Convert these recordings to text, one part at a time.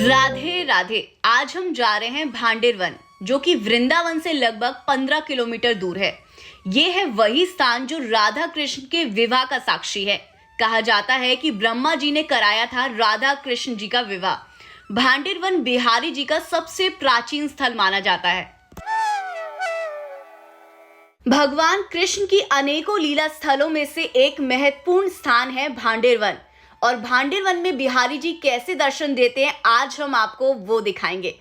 राधे राधे। आज हम जा रहे हैं भांडेर वन, जो कि वृंदावन से लगभग 15 किलोमीटर दूर है। ये है वही स्थान जो राधा कृष्ण के विवाह का साक्षी है। कहा जाता है कि ब्रह्मा जी ने कराया था राधा कृष्ण जी का विवाह। भांडेर वन बिहारी जी का सबसे प्राचीन स्थल माना जाता है। भगवान कृष्ण की अनेकों लीला स्थलों में से एक महत्वपूर्ण स्थान है भांडेर वन। और भांडेर वन में बिहारी जी कैसे दर्शन देते हैं, आज हम आपको वो दिखाएंगे।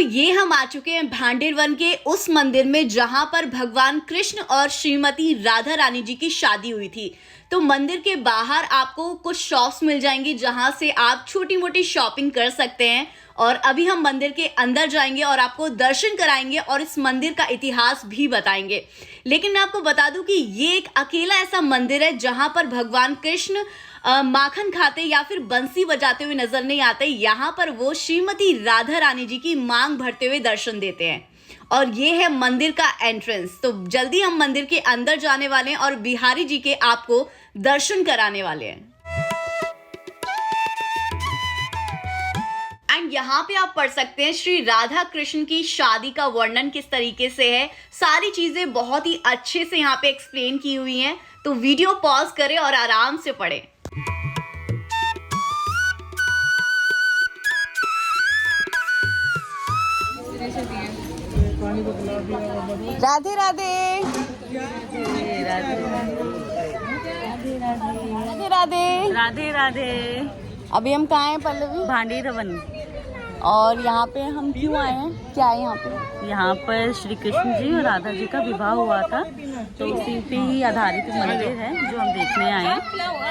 ये हम आ चुके हैं भांडेर वन के उस मंदिर में जहां पर भगवान कृष्ण और श्रीमती राधा रानी जी की शादी हुई थी। तो मंदिर के बाहर आपको कुछ शॉप्स मिल जाएंगी जहां से आप छोटी मोटी शॉपिंग कर सकते हैं। और अभी हम मंदिर के अंदर जाएंगे और आपको दर्शन कराएंगे और इस मंदिर का इतिहास भी बताएंगे। लेकिन मैं आपको बता दूं कि ये एक अकेला ऐसा मंदिर है जहां पर भगवान कृष्ण माखन खाते या फिर बंसी बजाते हुए नजर नहीं आते। यहाँ पर वो श्रीमती राधा रानी जी की मांग भरते हुए दर्शन देते हैं। और ये है मंदिर का एंट्रेंस। तो जल्दी हम मंदिर के अंदर जाने वाले हैं और बिहारी जी के आपको दर्शन कराने वाले हैं। एंड यहाँ पे आप पढ़ सकते हैं श्री राधा कृष्ण की शादी का वर्णन किस तरीके से है। सारी चीजें बहुत ही अच्छे से यहाँ पे एक्सप्लेन की हुई हैं। तो वीडियो पॉज करें और आराम से पढ़ें। राधे राधे राधे राधे राधे राधे। अभी हम कहाँ हैं पल्लवी? भांडेर वन। और यहाँ पे हम क्यों आए हैं, क्या है यहाँ पे? यहाँ पर श्री कृष्ण जी और राधा जी का विवाह हुआ था, तो उसी पे ही आधारित मंदिर है जो हम देखने आए हैं।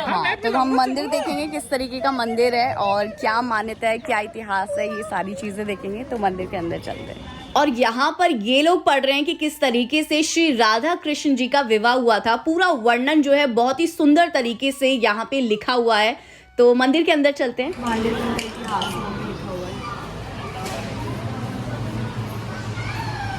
हाँ, तो हम मंदिर देखेंगे किस तरीके का मंदिर है और क्या मान्यता है, क्या इतिहास है, ये सारी चीजें देखेंगे। तो मंदिर के अंदर चलते हैं। और यहाँ पर ये लोग पढ़ रहे हैं कि किस तरीके से श्री राधा कृष्ण जी का विवाह हुआ था। पूरा वर्णन जो है बहुत ही सुंदर तरीके से यहाँ पे लिखा हुआ है। तो मंदिर के अंदर चलते हैं। भांडेर वन का इतिहास लिखा हुआ है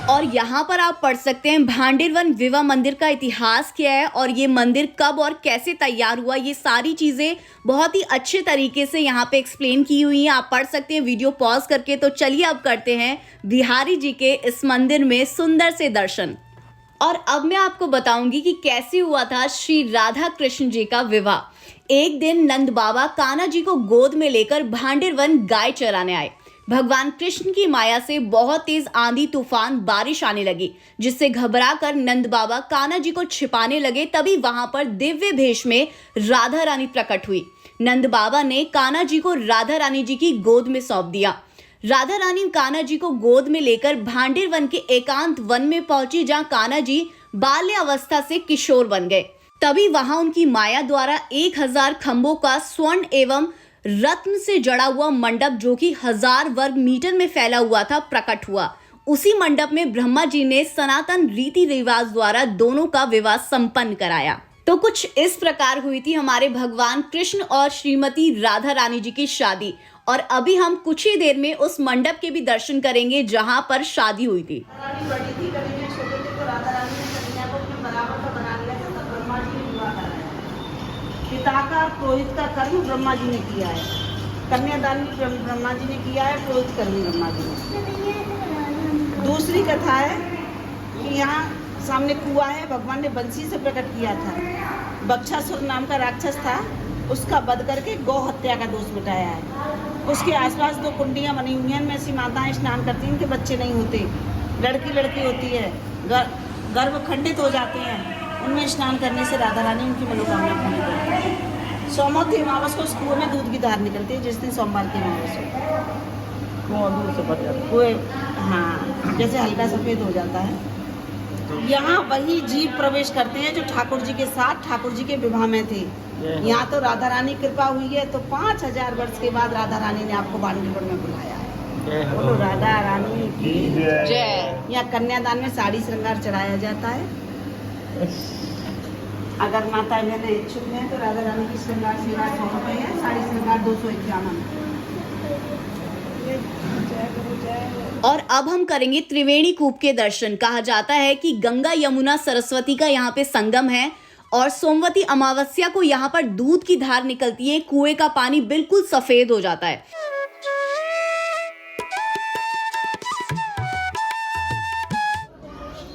और यहाँ पर आप पढ़ सकते हैं भांडेर वन विवाह मंदिर का इतिहास क्या है और ये मंदिर कब और कैसे तैयार हुआ। ये सारी चीजें बहुत ही अच्छे तरीके से यहाँ पे एक्सप्लेन की हुई हैं। आप पढ़ सकते हैं वीडियो पॉज करके। तो चलिए अब करते हैं बिहारी जी के इस मंदिर में सुंदर से दर्शन। और अब मैं आपको बताऊंगी कि कैसे हुआ था श्री राधा कृष्ण जी का विवाह। एक दिन नंद बाबा कान्हा जी को गोद में लेकर भांडेर वन गाय चराने आए। भगवान कृष्ण की माया से बहुत तेज आंधी तूफान बारिश आने लगी, जिससे घबराकर नंद बाबा कान्हा जी को छिपाने लगे। तभी वहां पर दिव्य भेष में राधा रानी प्रकट हुई। नंद बाबा ने कान्हा जी को राधा रानी जी की गोद में सौंप दिया। राधा रानी कान्हा जी को गोद में लेकर भांडेर वन के एकांत वन में पहुंची, जहां कान्हा जी बाल्य अवस्था से किशोर बन गए। तभी वहां उनकी माया द्वारा 1000 खंभों का स्वर्ण एवं रत्न से जड़ा हुआ मंडप, जो कि 1000 वर्ग मीटर में फैला हुआ था, प्रकट हुआ। उसी मंडप में ब्रह्मा जी ने सनातन रीति रिवाज द्वारा दोनों का विवाह संपन्न कराया। तो कुछ इस प्रकार हुई थी हमारे भगवान कृष्ण और श्रीमती राधा रानी जी की शादी। और अभी हम कुछ ही देर में उस मंडप के भी दर्शन करेंगे जहां पर शादी हुई थी। पिता का पुरोहित का कर्म ब्रह्मा जी ने किया है, कन्यादान भी ब्रह्मा जी ने किया है, पुरोहित कर्म भी ब्रह्मा जी ने। दूसरी कथा है कि यहाँ सामने कुआं है, भगवान ने बंसी से प्रकट किया था। बक्षासुर नाम का राक्षस था, उसका वध करके गौ हत्या का दोष मिटाया है। उसके आसपास 2 कुंडियाँ बनी हुई हैं, में ऐसी माताएं स्नान करती हैं, इनके बच्चे नहीं होते, लड़की होती है, गर्भ खंडित हो जाते हैं। उनमें स्नान करने से राधा रानी उनकी मनोकामना पूरी करती है। सोमवती अमावस को उस कुएं में दूध की धार निकलती है, जिस दिन सोमवार की अमावस हो दूध से भर जाता है कुएं। हाँ, जैसे हल्का सफेद हो जाता है। यहाँ वही जीव प्रवेश करते हैं जो ठाकुर जी के साथ ठाकुर जी के विवाह में थे। यहाँ तो राधा रानी कृपा हुई है, तो 5000 वर्ष के बाद राधा रानी ने आपको भांडेर में बुलाया है। बोलो राधा रानी की जय। यहाँ कन्यादान में साड़ी श्रृंगार चढ़ाया जाता है। अगर माता बहने इच्छुक हैं तो राधा रानी की श्रृंगार सेवा 100 रुपये है, साड़ी श्रृंगार 251। और अब हम करेंगे त्रिवेणी कूप के दर्शन। कहा जाता है कि गंगा यमुना सरस्वती का यहाँ पे संगम है और सोमवती अमावस्या को यहाँ पर दूध की धार निकलती है, कुएं का पानी बिल्कुल सफेद हो जाता है।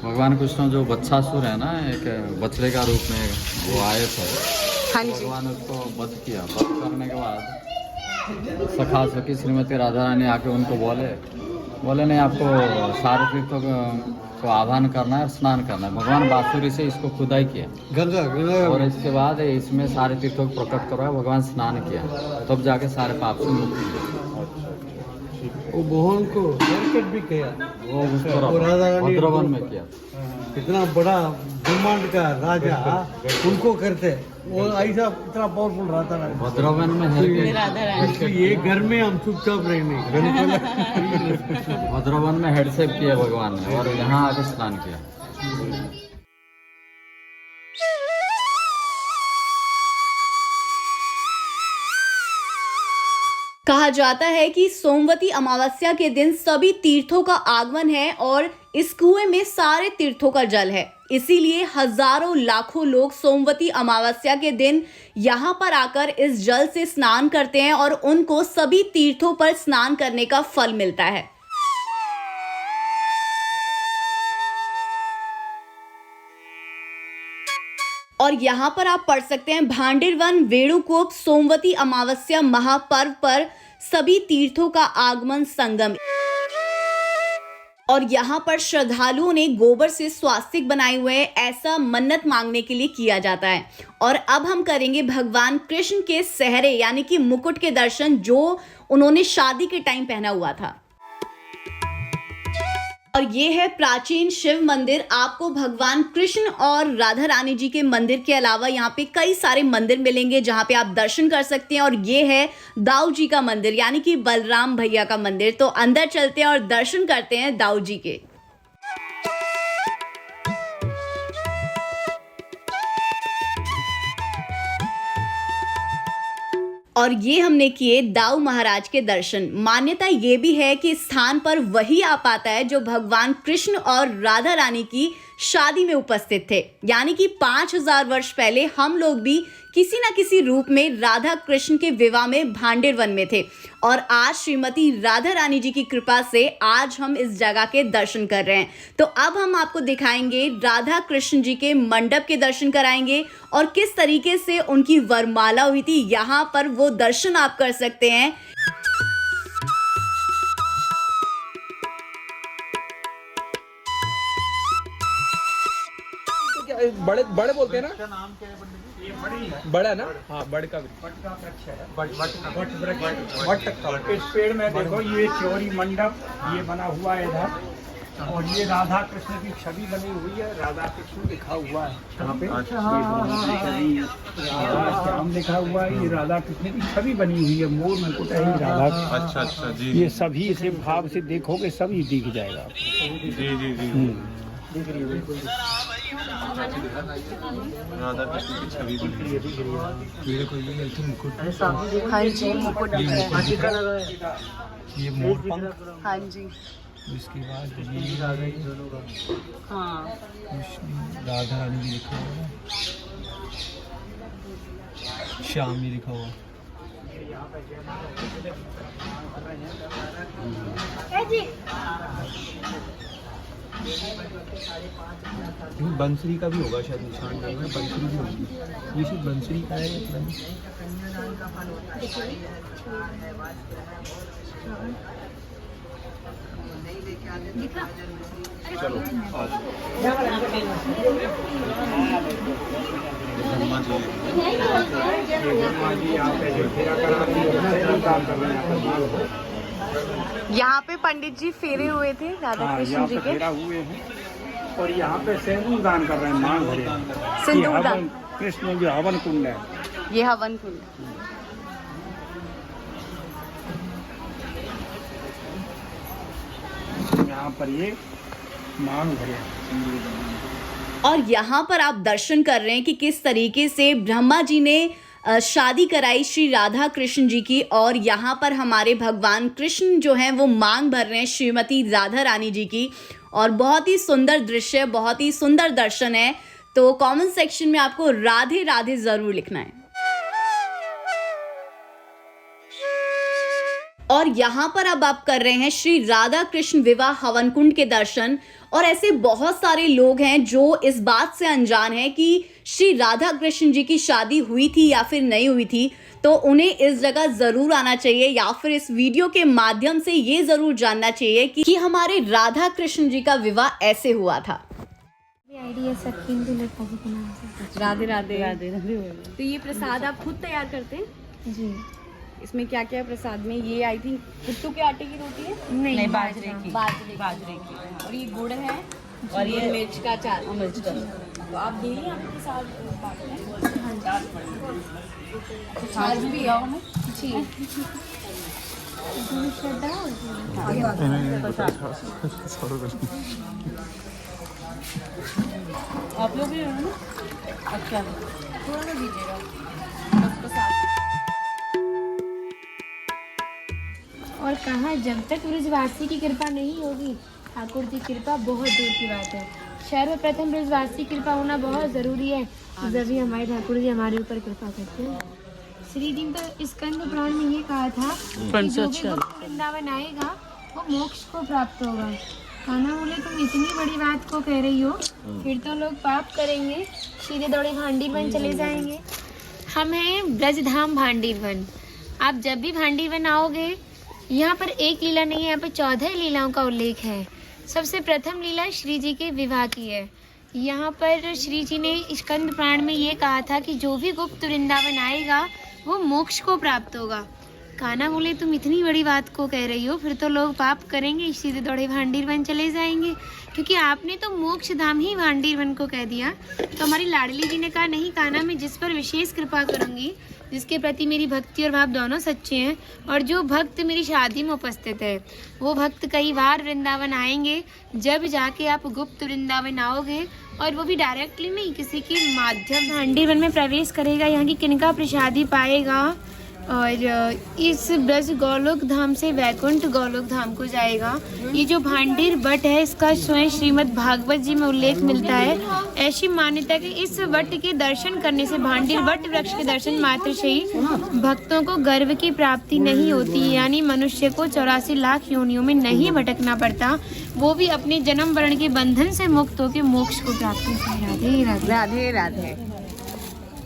भगवान कृष्ण जो बच्चासुर है ना, एक बछड़े का रूप में वो आए थे। हाँ जी। भगवान उसको वध किया। वध करने के बाद सखा सखी श्रीमती राधा रानी आके उनको बोले नहीं, आपको सारे तीर्थों को आह्वान करना है और स्नान करना है। भगवान बांसुरी से इसको खुदाई किया गंगा और इसके बाद इसमें सारे तीर्थों को प्रकट करवाया, भगवान स्नान किया, तब जाके सारे पाप से मुक्ति मिली। वो मोहन को प्रकट भी किया, वो भद्रवन में किया। इतना बड़ा ब्रह्मांड का राजा उनको करते, वो ऐसा इतना पावरफुल रहता है। भद्रवन में है ये घर में हम चुपचाप रहेंगे। भद्रवन में हेडसेप किया भगवान ने और यहाँ आके स्नान किया। कहा जाता है कि सोमवती अमावस्या के दिन सभी तीर्थों का आगमन है और इस कुएं में सारे तीर्थों का जल है, इसीलिए हजारों लाखों लोग सोमवती अमावस्या के दिन यहाँ पर आकर इस जल से स्नान करते हैं और उनको सभी तीर्थों पर स्नान करने का फल मिलता है। और यहाँ पर आप पढ़ सकते हैं, भांडिर वन वेणुकोप सोमवती अमावस्या महापर्व पर सभी तीर्थों का आगमन संगम। और यहाँ पर श्रद्धालुओं ने गोबर से स्वास्तिक बनाए हुए हैं, ऐसा मन्नत मांगने के लिए किया जाता है। और अब हम करेंगे भगवान कृष्ण के सेहरे यानी कि मुकुट के दर्शन, जो उन्होंने शादी के टाइम पहना हुआ था। और ये है प्राचीन शिव मंदिर। आपको भगवान कृष्ण और राधा रानी जी के मंदिर के अलावा यहाँ पे कई सारे मंदिर मिलेंगे जहाँ पे आप दर्शन कर सकते हैं। और ये है दाऊ जी का मंदिर यानी कि बलराम भैया का मंदिर। तो अंदर चलते हैं और दर्शन करते हैं दाऊ जी के। और ये हमने किए दाऊ महाराज के दर्शन। मान्यता ये भी है कि इस स्थान पर वही आ पाता है जो भगवान कृष्ण और राधा रानी की शादी में उपस्थित थे, यानी कि 5000 वर्ष पहले हम लोग भी किसी न किसी रूप में राधा कृष्ण के विवाह में भांडेर वन में थे। और आज श्रीमती राधा रानी जी की कृपा से आज हम इस जगह के दर्शन कर रहे हैं। तो अब हम आपको दिखाएंगे राधा कृष्ण जी के मंडप के दर्शन कराएंगे और किस तरीके से उनकी वरमाला हुई थी, यहाँ पर वो दर्शन आप कर सकते हैं। बड़े बड़े बोलते हैं ना, बड़ा ना, हाँ बड़ का इस पेड़ में देखो ये चौरी मंडप ये बना हुआ है इधर, और ये राधा कृष्ण की छवि बनी हुई है। राधा कृष्ण लिखा हुआ है यहाँ पे, राम लिखा हुआ है। ये राधा कृष्ण की छवि बनी हुई है, मोर मुकुट है राधा। अच्छा जी। ये सभी से भाव से देखोगे सभी दिख जाएगा। राधा कृष्ण की छवि बनी हाँ जी, मुकुट है। ये मोर पंख, हाँ जी, उसके बाद ये हाँ राधा रानी भी लिखा हुआ है, श्याम भी लिखा हुआ। बंसरी का भी होगा शायद निशान, बंसरी भी होगी। ये सिर्फ बंसरी का है। चलो यहाँ पे पंडित जी फेरे हुए थे राधा कृष्ण जी के। हुए हैं और यहाँ पे सिंदूर दान कर रहे हैं, मांग भरे। सिंदूर दान, कृष्ण जो हवन कुंड है, ये हवन कुंड। यहाँ पर ये मांग भरे। और यहाँ पर आप दर्शन कर रहे हैं कि किस तरीके से ब्रह्मा जी ने शादी कराई श्री राधा कृष्ण जी की, और यहाँ पर हमारे भगवान कृष्ण जो हैं वो मांग भर रहे हैं श्रीमती राधा रानी जी की। और बहुत ही सुंदर दृश्य, बहुत ही सुंदर दर्शन है। तो कमेंट सेक्शन में आपको राधे राधे जरूर लिखना है। और यहाँ पर अब आप कर रहे हैं श्री राधा कृष्ण विवाह हवन कुंड के दर्शन। और ऐसे बहुत सारे लोग हैं जो इस बात से अनजान हैं कि श्री राधा कृष्ण जी की शादी हुई थी या फिर नहीं हुई थी, तो उन्हें इस जगह जरूर आना चाहिए या फिर इस वीडियो के माध्यम से ये जरूर जानना चाहिए कि हमारे राधा कृष्ण जी का विवाह ऐसे हुआ था। राधे राधे। राधे राधे। तो ये प्रसाद आप खुद तैयार करते हैं? जी। इसमें क्या क्या है प्रसाद में? ये आई थिंक कुट्टू के आटे की रोटी है? नहीं, बाजरे की। बाजरे की। और ये गुड़ है और ये मिर्च का चार। मिर्च का। तो आप डेली आपके साथ बांटते हैं? आज भी आओ ना जी। आप लोग भी हो ना? अच्छा, थोड़ा सा दीजिएगा बस प्रसाद। और कहा जब तक ब्रजवासी की कृपा नहीं होगी ठाकुर की कृपा बहुत दूर की बात है। सर्वप्रथम ब्रजवासी की कृपा होना बहुत ज़रूरी है, जब हमारे ठाकुर जी हमारे ऊपर कृपा करते हैं। श्री जी ने तो स्कंद पुराण में ये कहा था कि जो भी वृंदावन आएगा वो मोक्ष को प्राप्त होगा। कान्हा बोले तुम इतनी बड़ी बात को कह रही हो, फिर तो लोग पाप करेंगे, सीधे दौड़े भांडीवन चले जाएंगे। हम हैं ब्रजधाम भांडीवन। आप जब भी भांडीवन आओगे, यहाँ पर एक लीला नहीं है, यहाँ पर 14 लीलाओं का उल्लेख है। सबसे प्रथम लीला श्री जी के विवाह की है। यहाँ पर श्री जी ने स्कंद पुराण में ये कहा था कि जो भी गुप्त वृंदावन आएगा वो मोक्ष को प्राप्त होगा। कान्हा बोले तुम इतनी बड़ी बात को कह रही हो, फिर तो लोग पाप करेंगे, सीधे दौड़े भांडीवन चले जाएंगे, क्योंकि आपने तो मोक्ष धाम ही भांडीवन को कह दिया। तो हमारी लाडली जी ने कहा नहीं कान्हा, मैं जिस पर विशेष कृपा करूंगी, जिसके प्रति मेरी भक्ति और भाव दोनों सच्चे हैं, और जो भक्त मेरी शादी में उपस्थित है, वो भक्त कई बार वृंदावन आएंगे। जब जाके आप गुप्त वृंदावन आओगे, और वो भी डायरेक्टली नहीं, किसी के माध्यम भांडीवन में प्रवेश करेगा, यहाँ की किनका प्रसादी पाएगा, और इस ब्रज गौलोक धाम से वैकुंठ गौलोक धाम को जाएगा। ये जो भांडीर वट है, इसका स्वयं श्रीमद् भागवत जी में उल्लेख मिलता है। ऐसी मान्यता है कि इस वट के दर्शन करने से, भांडीर वट वृक्ष के दर्शन मात्र से ही भक्तों को गर्व की प्राप्ति नहीं होती, यानी मनुष्य को 84 लाख योनियों में नहीं भटकना पड़ता, वो भी अपने जन्म वर्ण के बंधन से मुक्त होकर मोक्ष को प्राप्त होता है। राधे राधे। राधे राधे।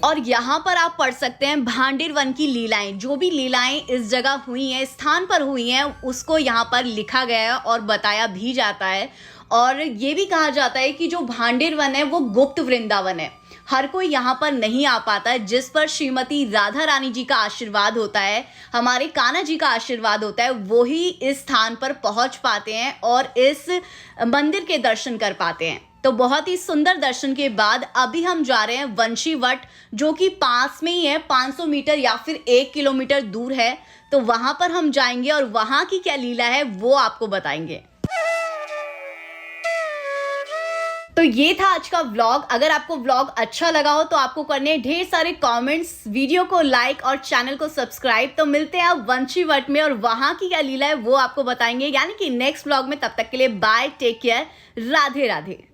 और यहाँ पर आप पढ़ सकते हैं भांडीर वन की लीलाएं। जो भी लीलाएं इस जगह हुई हैं, स्थान पर हुई हैं, उसको यहाँ पर लिखा गया है और बताया भी जाता है। और ये भी कहा जाता है कि जो भांडीर वन है वो गुप्त वृंदावन है, हर कोई यहाँ पर नहीं आ पाता है। जिस पर श्रीमती राधा रानी जी का आशीर्वाद होता है, हमारे कान्हा जी का आशीर्वाद होता है, वो ही इस स्थान पर पहुँच पाते हैं और इस मंदिर के दर्शन कर पाते हैं। तो बहुत ही सुंदर दर्शन के बाद अभी हम जा रहे हैं वंशी वट, जो कि पास में ही है, 500 मीटर या फिर 1 किलोमीटर दूर है। तो वहां पर हम जाएंगे और वहां की क्या लीला है वो आपको बताएंगे। तो ये था आज का व्लॉग। अगर आपको व्लॉग अच्छा लगा हो तो आपको करने हैं ढेर सारे कमेंट्स, वीडियो को लाइक और चैनल को सब्सक्राइब। तो मिलते हैं अब वंशी वट में और वहां की क्या लीला है वो आपको बताएंगे, यानी कि नेक्स्ट व्लॉग में। तब तक के लिए bye, take care, Radhe Radhe.